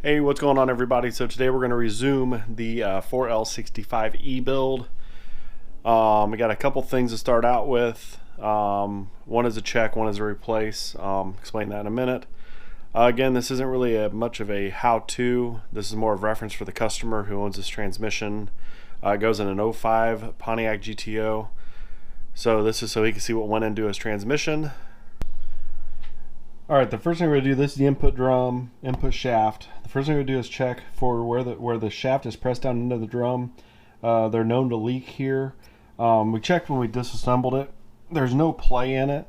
Hey, what's going on, everybody? So today we're going to resume the 4L65E build. We got a couple things to start out with. One is a check, one is a replace. Explain that in a minute. Again, this isn't really much of a how-to. This is more of reference for the customer who owns this transmission. It goes in an 05 Pontiac GTO. So this is so he can see what went into his transmission. Alright, the first thing we're going to do, this is the input drum, input shaft. The first thing we're going to do is check for where the shaft is pressed down into the drum. They're known to leak here. We checked when we disassembled it. There's no play in it,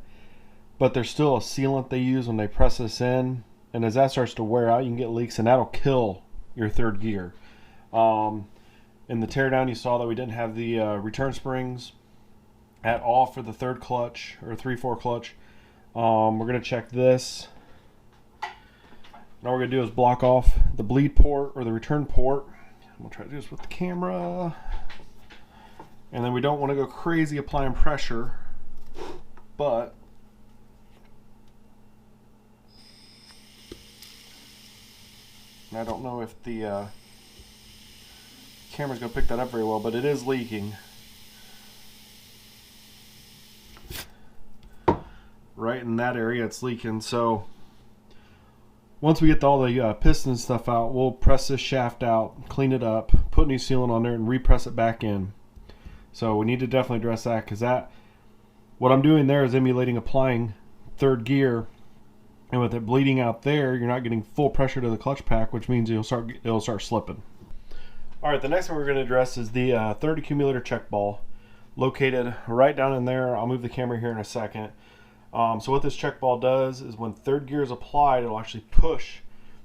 but there's still a sealant they use when they press this in. And as that starts to wear out, you can get leaks, and that'll kill your third gear. In the teardown, you saw that we didn't have the return springs at all for the third clutch, or 3/4 clutch. We're going to check this. Now what we're going to do is block off the bleed port or the return port. I'm going to try to do this with the camera. And then we don't want to go crazy applying pressure, but I don't know if the camera's going to pick that up very well, but it is leaking. Right in that area it's leaking. So once we get all the piston stuff out, we'll press this shaft out, clean it up, put new sealant on there, and repress it back in. So we need to definitely address that, because what I'm doing there is emulating applying third gear, and with it bleeding out there, you're not getting full pressure to the clutch pack, which means it'll start slipping. All right, the next one we're going to address is the third accumulator check ball, located right down in there. I'll move the camera here in a second. So what this check ball does is when third gear is applied, it'll actually push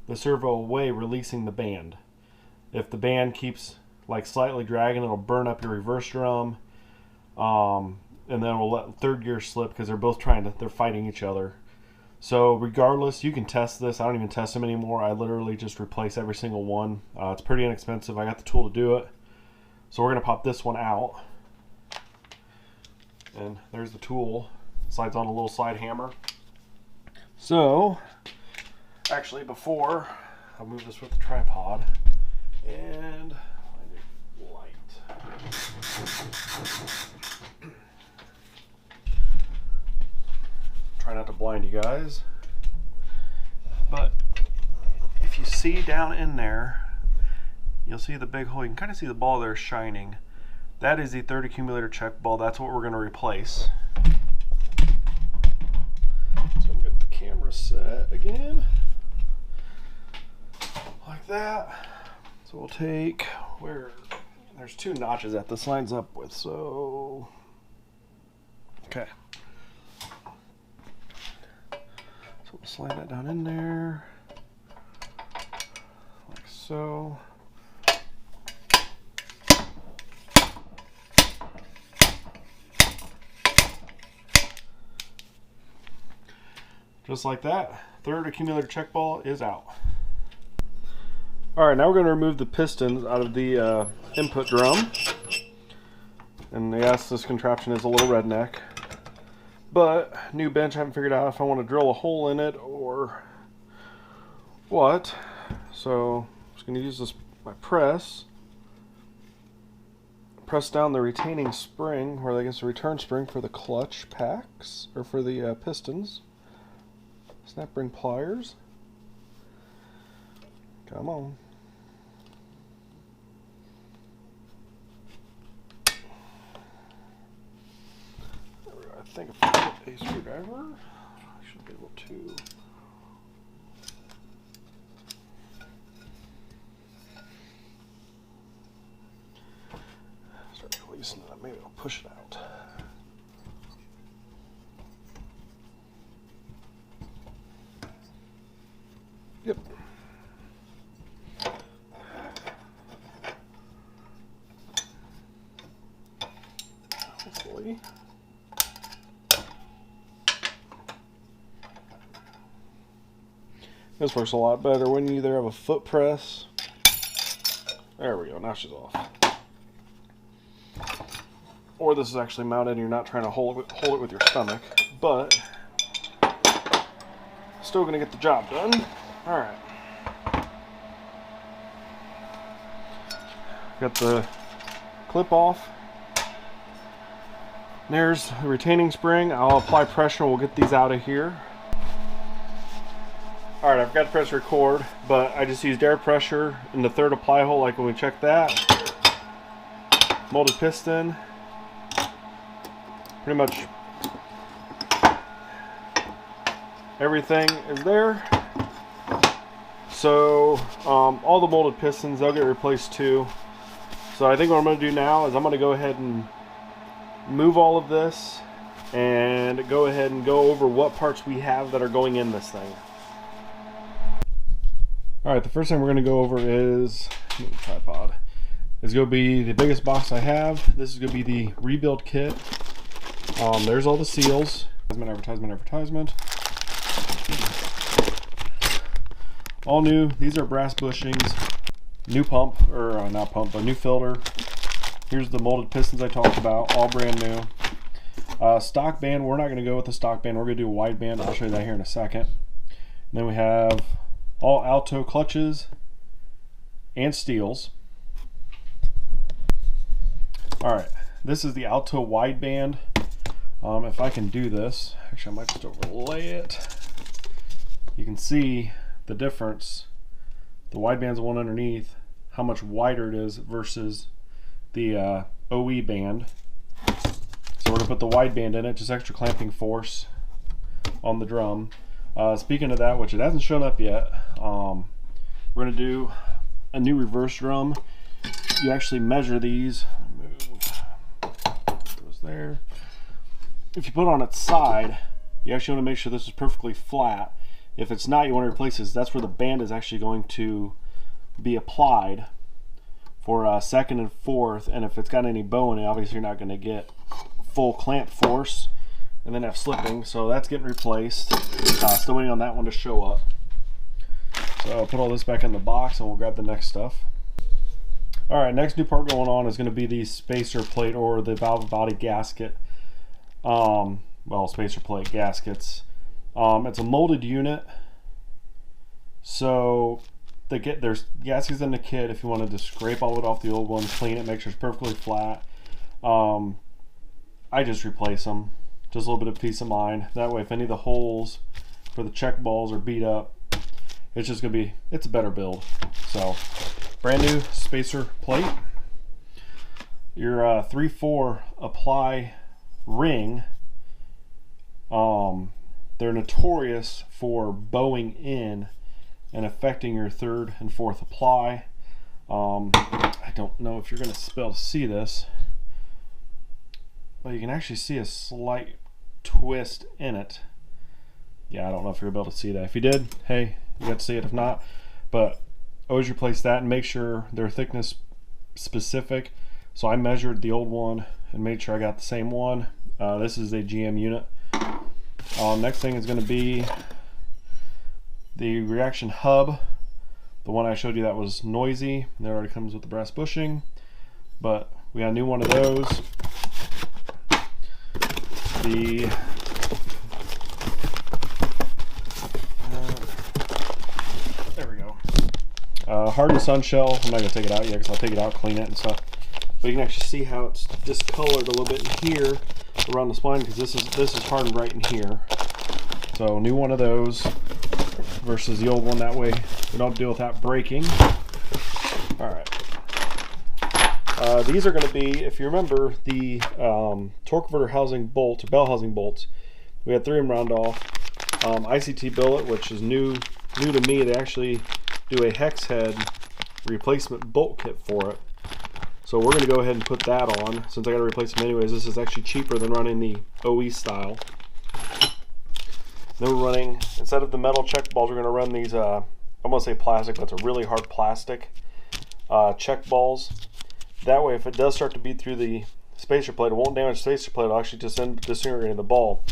the servo away, releasing the band. If the band keeps like slightly dragging, it'll burn up your reverse drum, and then we'll let third gear slip, because they're fighting each other. So regardless, you can test this. I don't even test them anymore. I literally just replace every single one. It's pretty inexpensive. I got the tool to do it. So we're going to pop this one out, and there's the tool. Slides on a little slide hammer. So actually, before I'll move this with the tripod and light. Try not to blind you guys, but if you see down in there, you'll see the big hole. You can kind of see the ball there shining. That is the third accumulator check ball. That's what we're going to replace. Camera set again, like that. So we'll take there's two notches that this lines up with, so okay. So we'll slide that down in there, like so. Just like that, third accumulator check ball is out. Alright, now we're going to remove the pistons out of the input drum. And yes, this contraption is a little redneck, but new bench, I haven't figured out if I want to drill a hole in it or what. So I'm just going to use my press down the retaining spring, or I guess the return spring for the clutch packs, or for the pistons. Snap ring pliers. Come on. There we go. I think if I put a screwdriver, I should be able to. Start releasing it. Maybe I'll push it out. Yep. Hopefully. This works a lot better when you either have a foot press. There we go, now she's off. Or this is actually mounted and you're not trying to hold it with your stomach, but still going to get the job done. Alright. Got the clip off. There's the retaining spring. I'll apply pressure and we'll get these out of here. Alright, I've got to press record, but I just used air pressure in the third apply hole like when we checked that. Molded piston. Pretty much everything is there. So all the molded pistons, they'll get replaced too. So I think what I'm going to do now is I'm going to go ahead and move all of this and go ahead and go over what parts we have that are going in this thing. Alright, the first thing we're going to go over is tripod. It's going to be the biggest box I have. This is going to be the rebuild kit. There's all the seals. Advertisement. All new. These are brass bushings. New pump, or not pump, but new filter. Here's the molded pistons I talked about, all brand new. Stock band, we're not going to go with the stock band. We're going to do a wide band. I'll show you that here in a second. And then we have all Alto clutches and steels. Alright, this is the Alto wide band. If I can do this, actually I might just overlay it. You can see the difference. The wide band's the one underneath, how much wider it is versus the OE band. So we're going to put the wide band in it, just extra clamping force on the drum. Speaking of that, which it hasn't shown up yet, we're going to do a new reverse drum. You actually measure these. Move. Goes there. If you put it on its side, you actually want to make sure this is perfectly flat. If it's not, you want to replace this. That's where the band is actually going to be applied for second and fourth. And if it's got any bow in it, obviously you're not going to get full clamp force and then have slipping. So that's getting replaced. Still waiting on that one to show up. So I'll put all this back in the box and we'll grab the next stuff. Alright, next new part going on is going to be the spacer plate or the valve body gasket. Well, spacer plate gaskets. It's a molded unit, so there's gaskets in the kit if you wanted to scrape all of it off the old one, clean it, make sure it's perfectly flat. I just replace them, just a little bit of peace of mind. That way if any of the holes for the check balls are beat up, it's just going to be, it's a better build. So, brand new spacer plate. Your 3/4 apply ring, they're notorious for bowing in and affecting your third and fourth apply. I don't know if you're going to be able to see this, but you can actually see a slight twist in it. Yeah, I don't know if you're able to see that. If you did, hey, you got to see it. If not, but always replace that and make sure they're thickness specific. So I measured the old one and made sure I got the same one. This is a GM unit. Next thing is going to be the reaction hub. The one I showed you that was noisy. That already comes with the brass bushing, but we got a new one of those. There we go. Hardened sun shell. I'm not going to take it out yet because I'll take it out, clean it and stuff. But you can actually see how it's discolored a little bit in here around the spline because this is hardened right in here. So new one of those versus the old one. That way we don't deal with that breaking. All right. These are going to be, if you remember, the torque converter housing bolt, or bell housing bolts. We had 3 of them round off. ICT billet, which is new to me. They actually do a hex head replacement bolt kit for it. So we're going to go ahead and put that on. Since I got to replace them anyways, this is actually cheaper than running the OE style. Then we're running, instead of the metal check balls, we're going to run these, I'm going to say plastic, but it's a really hard plastic check balls. That way, if it does start to beat through the spacer plate, it won't damage the spacer plate, it'll actually just disintegrate the ball.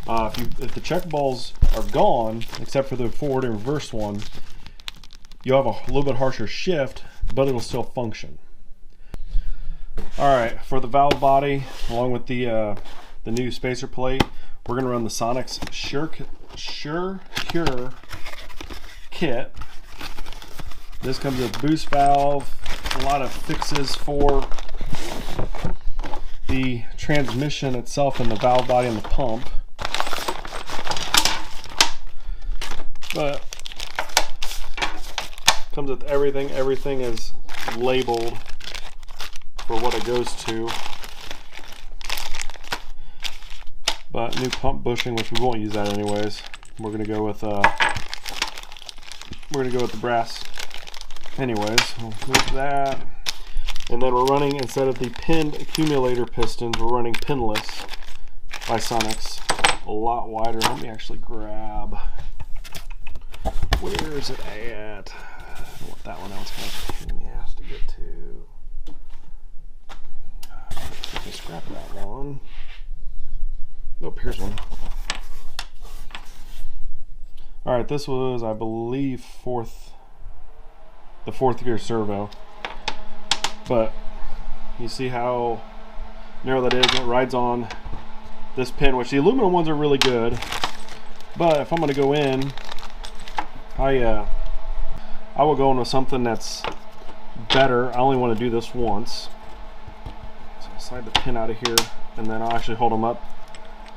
If the check balls are gone, except for the forward and reverse one, you'll have a little bit harsher shift, but it'll still function. Alright, for the valve body, along with the new spacer plate, we're going to run the Sonic's Sure Cure kit. This comes with boost valve, a lot of fixes for the transmission itself and the valve body and the pump. But comes with everything. Everything is labeled for what it goes to. But new pump bushing, which we won't use that anyways. We're gonna go with the brass. Anyways, we'll move that. And then we're running, instead of the pinned accumulator pistons, we're running pinless by Sonex. A lot wider. Let me actually grab. Where is it at? I don't want that one. That one's kind of a pain in the ass to get to. Let me scrap that one. Nope, here's one. Alright, this was, I believe, the fourth gear servo. But you see how narrow that is, and it rides on this pin, which the aluminum ones are really good. But if I'm going to go in, I will go into something that's better. I only want to do this once. So I'll slide the pin out of here, and then I'll actually hold them up,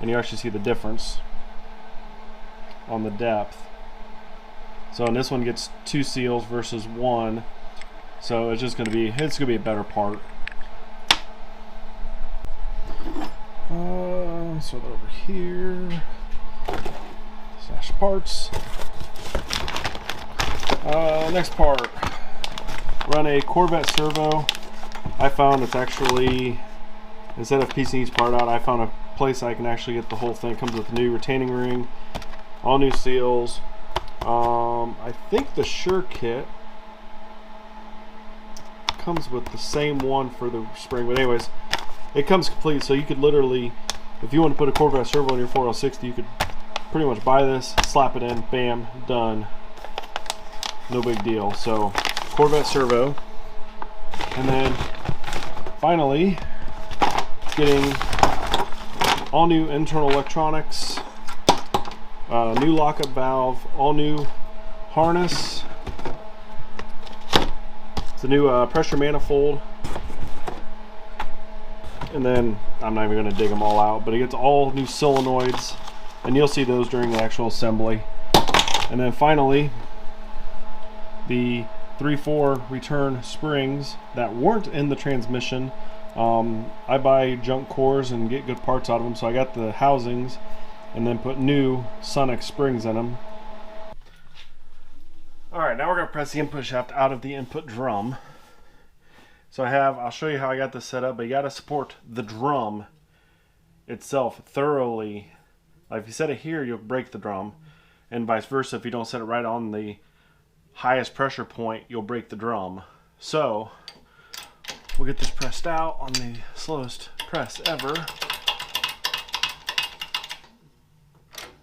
and you actually see the difference on the depth. So in this one gets 2 seals versus 1. So it's just going to be, it's going to be a better part. So that over here. Slash parts. Next part. Run a Corvette Servo. I found it's actually, instead of piecing each part out, I found a place I can actually get the whole thing. It comes with a new retaining ring, all new seals. I think the Sure kit comes with the same one for the spring, but anyways, it comes complete. So you could literally, if you want to put a Corvette Servo in your 4L60, you could pretty much buy this, slap it in, bam, done. No big deal. So Corvette Servo. And then finally getting all new internal electronics, new lockup valve, all new harness. It's a new pressure manifold. And then I'm not even going to dig them all out, but it gets all new solenoids, and you'll see those during the actual assembly. And then finally, the 3/4 return springs that weren't in the transmission. I buy junk cores and get good parts out of them, so I got the housings and then put new Sonex springs in them. Alright, now we're going to press the input shaft out of the input drum. So I'll show you how I got this set up, but you got to support the drum itself thoroughly. Like if you set it here, you'll break the drum, and vice versa. If you don't set it right on the highest pressure point, you'll break the drum. So we'll get this pressed out on the slowest press ever.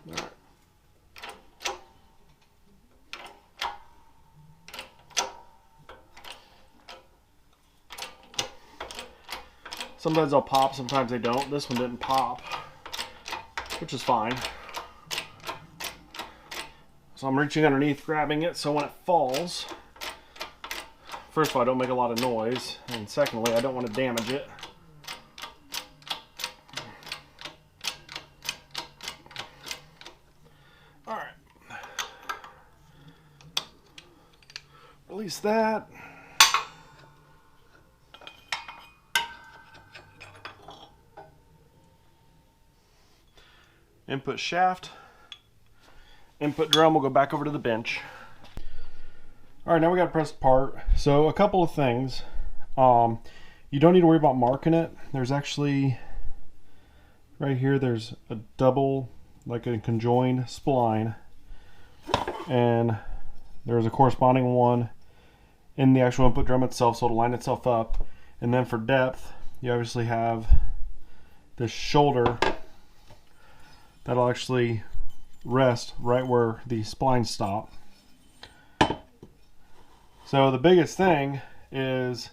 All right. Sometimes they'll pop, sometimes they don't. This one didn't pop, which is fine. So I'm reaching underneath, grabbing it, so when it falls, first of all, I don't make a lot of noise, and secondly, I don't want to damage it. Alright. Release that. Input shaft. Input drum will go back over to the bench. Alright, now we got to press the part. So a couple of things. You don't need to worry about marking it. There's actually, right here, there's a double, like a conjoined spline. And there's a corresponding one in the actual input drum itself, so it'll line itself up. And then for depth, you obviously have this shoulder that'll actually rest right where the splines stop. So the biggest thing is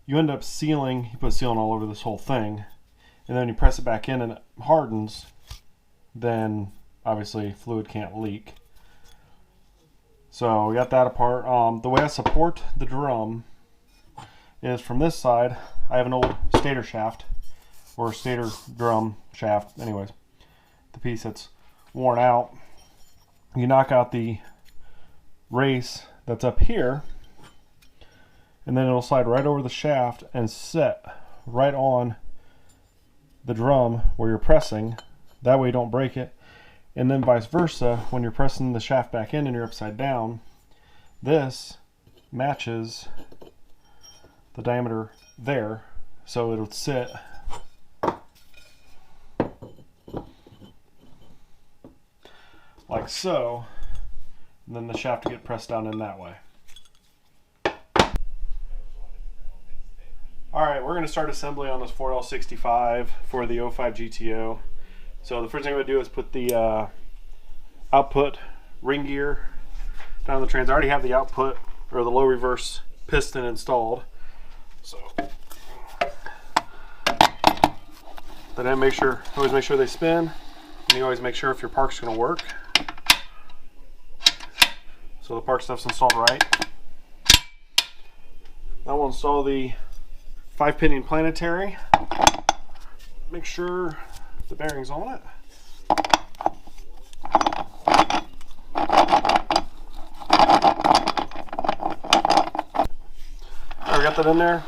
you end up sealing, you put sealant all over this whole thing, and then you press it back in and it hardens, then obviously fluid can't leak. So we got that apart. The way I support the drum is from this side, I have an old stator shaft, or stator drum shaft, anyways. The piece that's worn out. You knock out the race that's up here, and then it'll slide right over the shaft and set right on the drum where you're pressing. That way you don't break it. And then vice versa, when you're pressing the shaft back in and you're upside down, this matches the diameter there, so it'll sit like so, and then the shaft will get pressed down in that way. Alright, we're going to start assembly on this 4L65 for the 05 GTO. So the first thing I'm going to do is put the output ring gear down the trans. I already have the output, or the low reverse piston installed. So then I always make sure they spin, and you always make sure if your park's going to work. So the park stuff's installed right. Now we'll install the 5-pinion Planetary. Make sure the bearing's on it. Alright, we got that in there.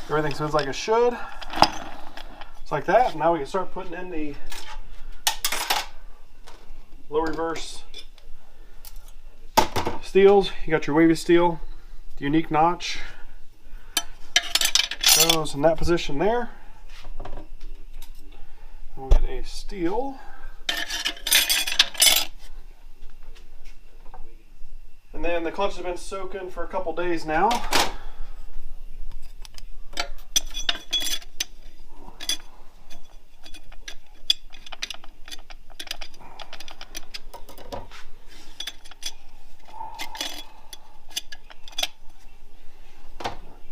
Everything spins like it should. It's like that. Now we can start putting in the low reverse steels. You got your wavy steel, the unique notch goes in that position there. We'll get a steel, and then the clutch has been soaking for a couple days now.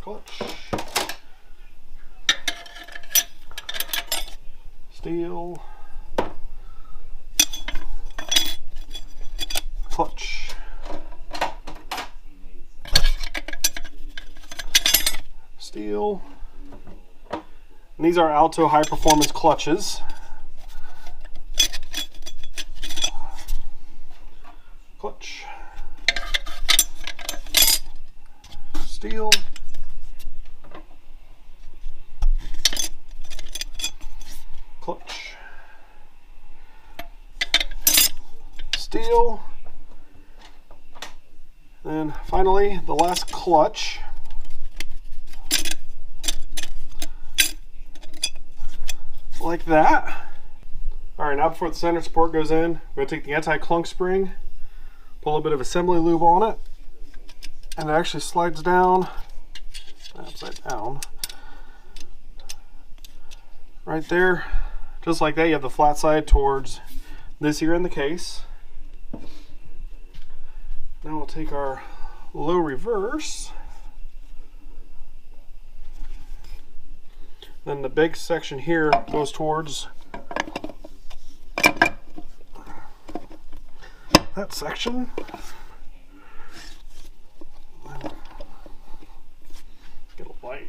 Clutch, steel, clutch, steel. And these are Alto high performance clutches. Clutch, steel, clutch, steel, and finally the last clutch. Like that. Alright, now before the center support goes in, we're going to take the anti-clunk spring, pull a little bit of assembly lube on it, and it actually slides down upside down right there, just like that. You have the flat side towards this here in the case. Now we'll take our low reverse, then the big section here goes towards that section. Get a light.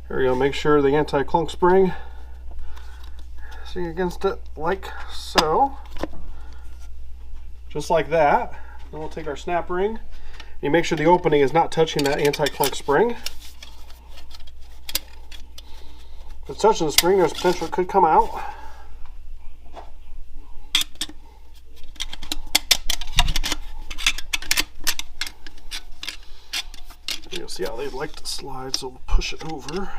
There we go. Make sure the anti-clunk spring is against it like so. Just like that. Then we'll take our snap ring. You make sure the opening is not touching that anti-clunk spring. If it's touching the spring, there's potential it could come out. You'll see how they like to slide, so we'll push it over.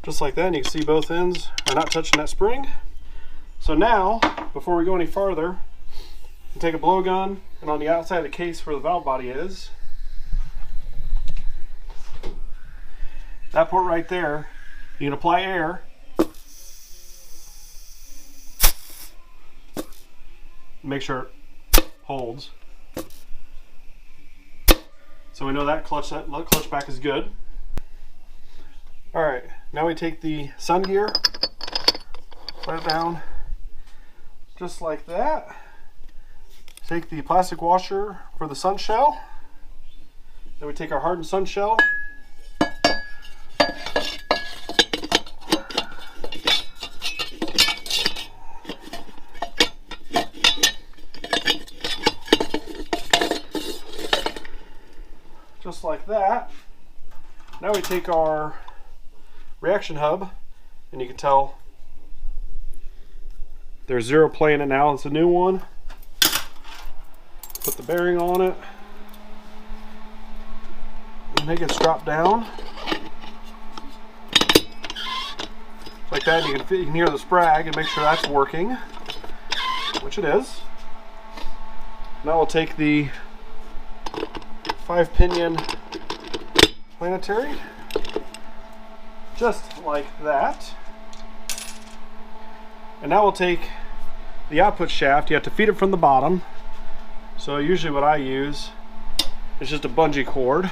Just like that, and you can see both ends are not touching that spring. So now, before we go any farther, you take a blowgun, and on the outside of the case where the valve body is, that port right there, you can apply air, make sure it holds. So we know that clutch back is good. All right, now we take the sun gear, put it down just like that. Take the plastic washer for the sun shell. Then we take our hardened sun shell. Just like that. Now we take our reaction hub, and you can tell there's zero play in it now. It's a new one. Put the bearing on it, and make it drop down like that. You can hear the sprag and make sure that's working, which it is. Now we'll take the 5-pinion Planetary, just like that. And now we'll take the output shaft. You have to feed it from the bottom. So usually what I use is just a bungee cord.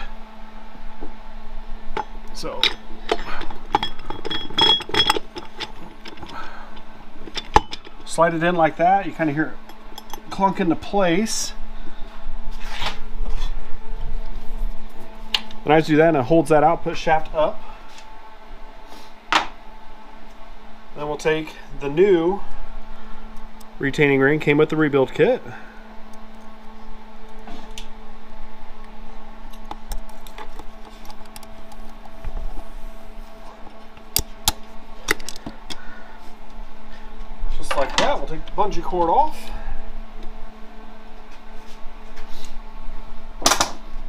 So slide it in like that. You kind of hear it clunk into place. And I just do that, and it holds that output shaft up. Then we'll take the new retaining ring, came with the rebuild kit. Just like that, we'll take the bungee cord off.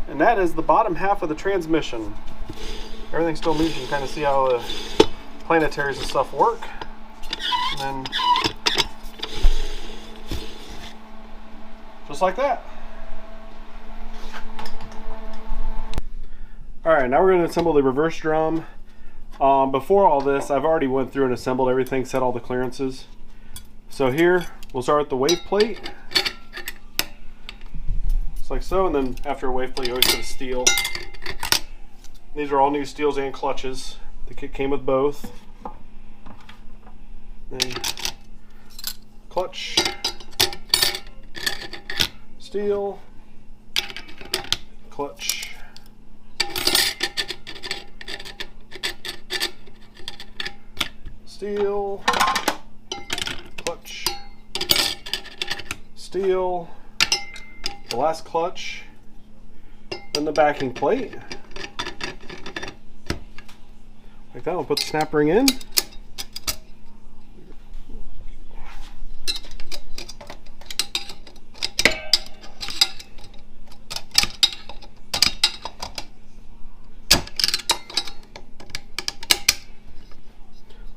And that is the bottom half of the transmission. Everything still moves. You can kind of see how the planetaries and stuff work. And then just like that. Alright, now we're going to assemble the reverse drum. Before all this, I've already went through and assembled everything, set all the clearances. So here, we'll start with the wave plate. Just like so, and then after a wave plate, you always put a steel. These are all new steels and clutches. The kit came with both. Then clutch, steel, clutch, steel, clutch, steel, the last clutch, then the backing plate. Like that, we'll put the snap ring in.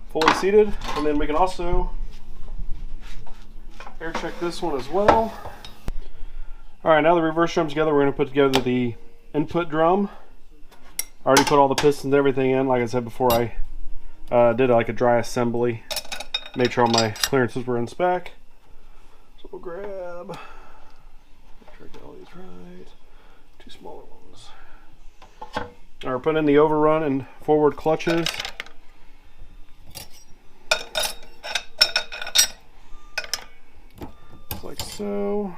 Fully seated, and then we can also air check this one as well. Alright, now the reverse drum's together, we're going to put together the input drum. I already put all the pistons and everything in. Like I said before, I did like a dry assembly. Made sure all my clearances were in spec. So we'll grab, make sure I get all these right. Two smaller ones. Alright, we're putting in the overrun and forward clutches. Just like so.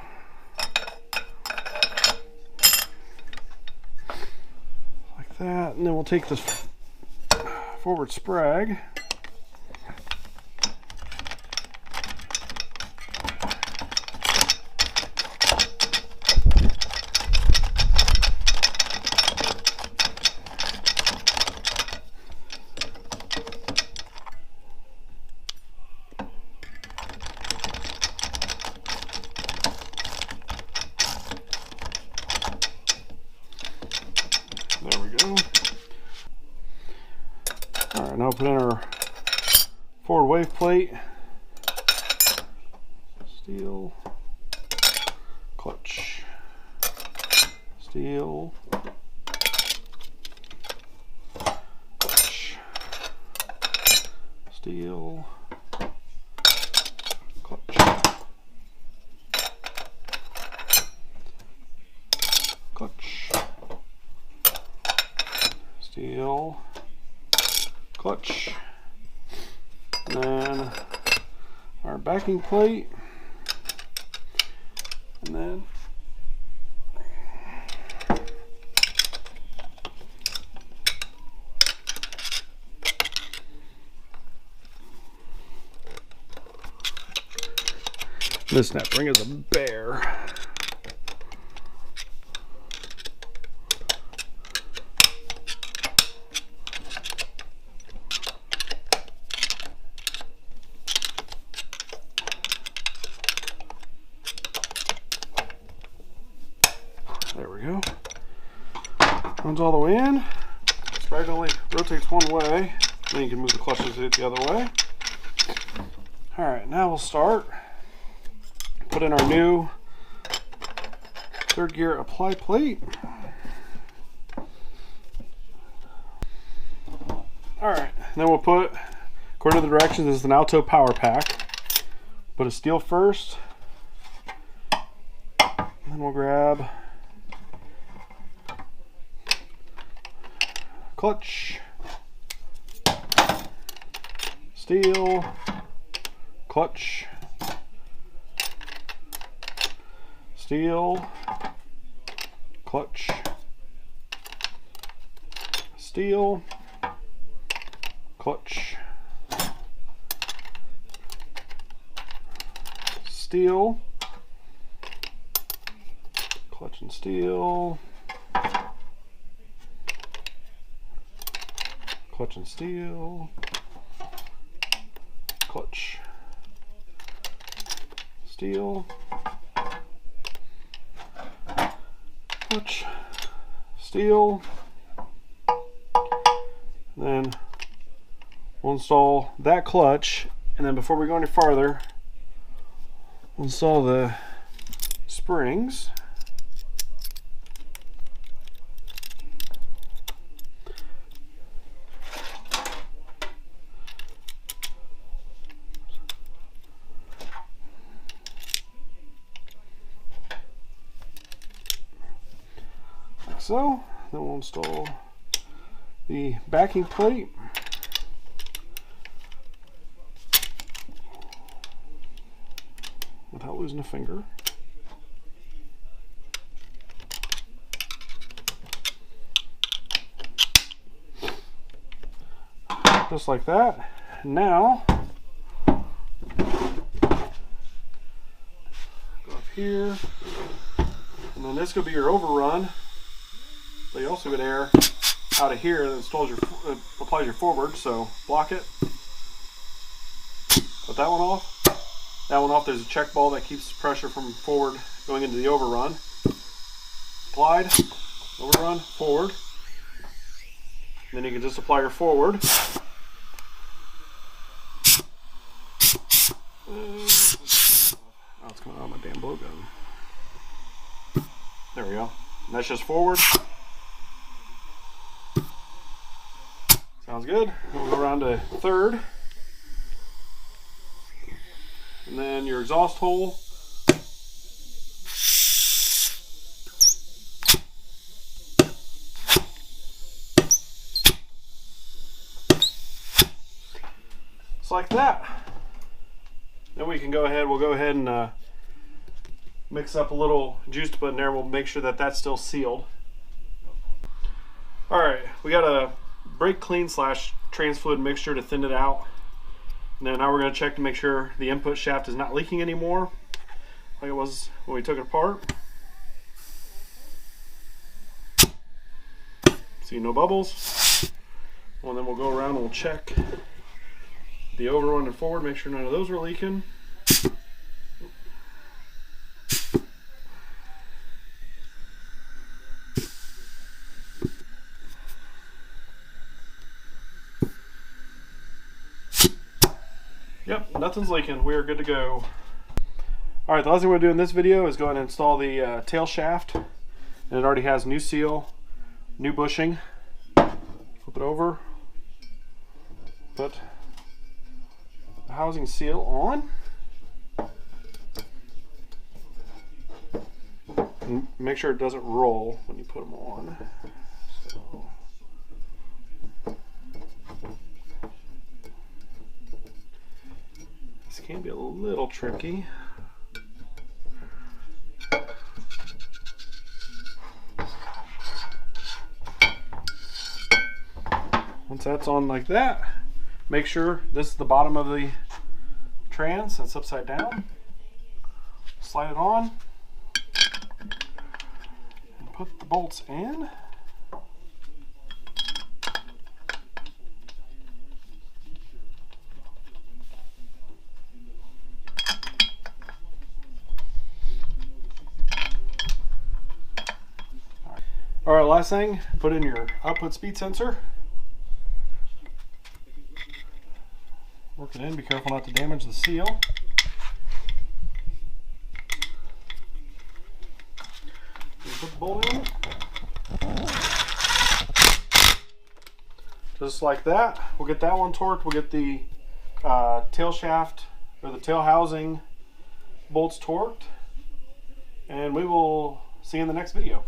That, and then we'll take this forward sprag, there we go. Alright, now put in our forward wave plate, steel, clutch, steel, clutch, steel, clutch, clutch, and then our backing plate, and then this snap ring is a bear. There we go. Runs all the way in. Sprite only rotates one way. Then you can move the clutches the other way. Alright, now we'll start. Put in our new third gear apply plate. Alright, then we'll put, according to the directions, this is an Alto power pack. Put a steel first. And then we'll grab clutch, steel, clutch, steel, clutch, steel, clutch, steel, clutch and steel, clutch and steel, clutch, steel, clutch, steel. Then we'll install that clutch, and then before we go any farther, we'll install the springs. So, then we'll install the backing plate. Without losing a finger. Just like that. Now, go up here, and then this could be your overrun. But you also get air out of here that installs your, applies your forward, so block it. Put that one off. That one off, there's a check ball that keeps pressure from forward going into the overrun. Applied, overrun, forward. Then you can just apply your forward. Oh, it's coming out of my damn blowgun. There we go. And that's just forward. Sounds good. We'll go around to third. And then your exhaust hole. Just like that. Then we can go ahead, we'll go ahead and mix up a little juice to put in there. We'll make sure that that's still sealed. Alright, we got a brake clean / trans fluid mixture to thin it out. And then now we're going to check to make sure the input shaft is not leaking anymore like it was when we took it apart. See, no bubbles. Well, then we'll go around and we'll check the overrun and forward, make sure none of those are leaking. Yep, nothing's leaking. We are good to go. Alright, the last thing we're going to do in this video is go ahead and install the tail shaft. And it already has new seal, new bushing. Flip it over. Put the housing seal on. And make sure it doesn't roll when you put them on. So. can be a little tricky. Once that's on like that, make sure this is the bottom of the trans, that's upside down. Slide it on and put the bolts in. All right, last thing, put in your output speed sensor. Work it in, be careful not to damage the seal. Put the bolt in. Just like that. We'll get that one torqued. We'll get the tail shaft or the tail housing bolts torqued. And we will see you in the next video.